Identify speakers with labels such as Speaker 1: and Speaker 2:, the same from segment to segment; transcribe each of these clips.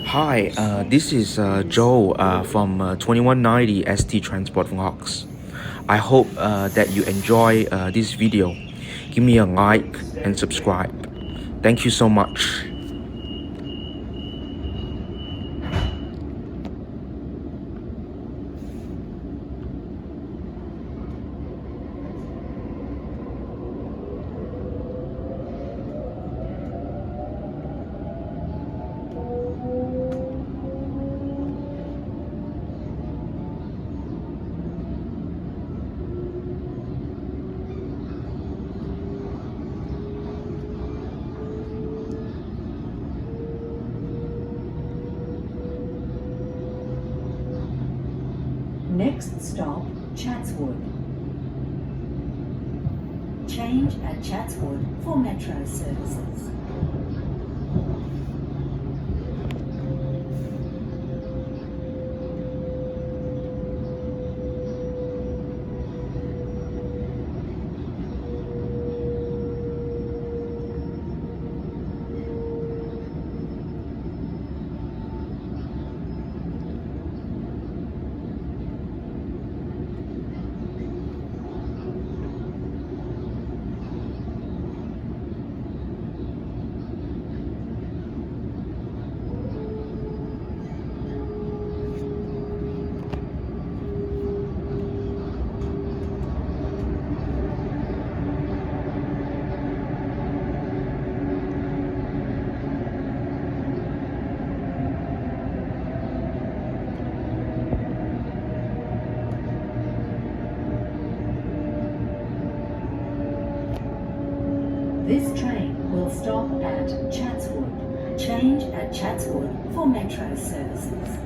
Speaker 1: Hi, this is Joe from 2190 ST Transport from Hawks. I hope that you enjoy this video. Give me a like and subscribe. Thank you so much.
Speaker 2: Next stop, Chatswood. Change at Chatswood for metro services. This train will stop at Chatswood. Change at Chatswood for metro services.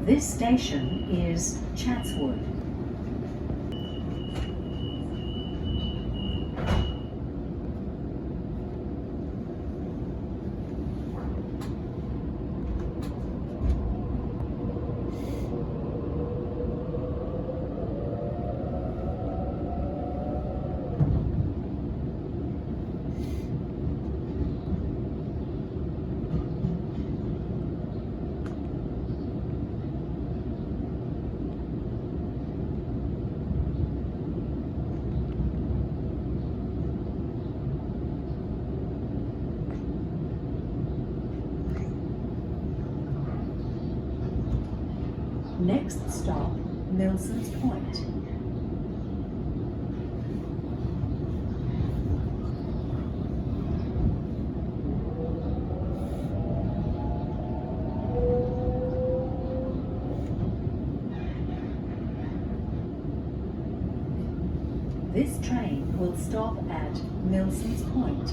Speaker 2: This station is Chatswood. Next stop, Milson's Point. This train will stop at Milson's Point.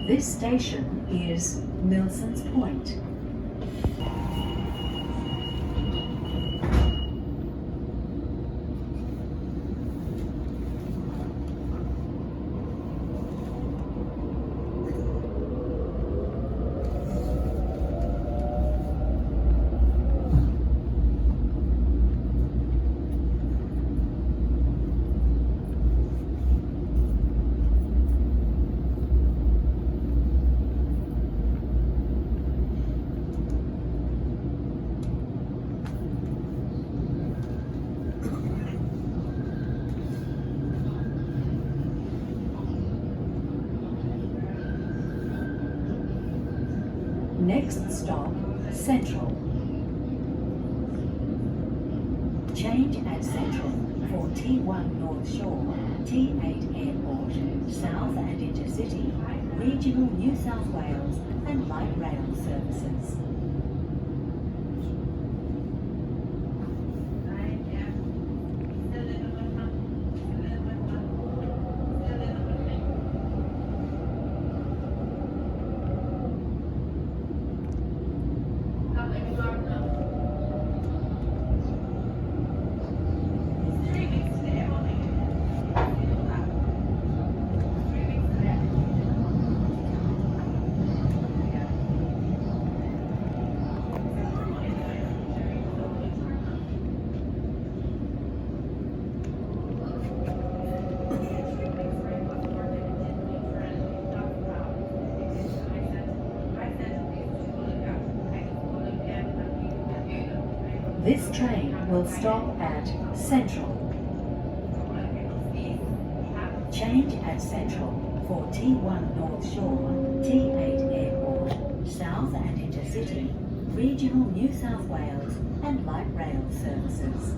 Speaker 2: This station is Milson's Point. Next stop, Central. Change at Central for T1 North Shore, T8 Airport, South and Intercity, Regional New South Wales and Light Rail services. This train will stop at Central. Change at Central for T1 North Shore, T8 Airport, South and Intercity, Regional New South Wales and Light Rail services.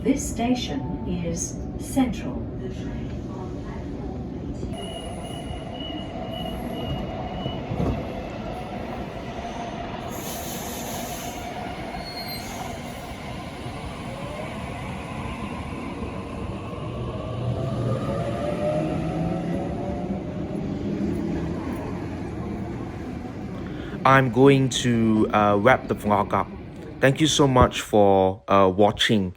Speaker 2: This station is Central.
Speaker 1: I'm going to wrap the vlog up. Thank you so much for watching.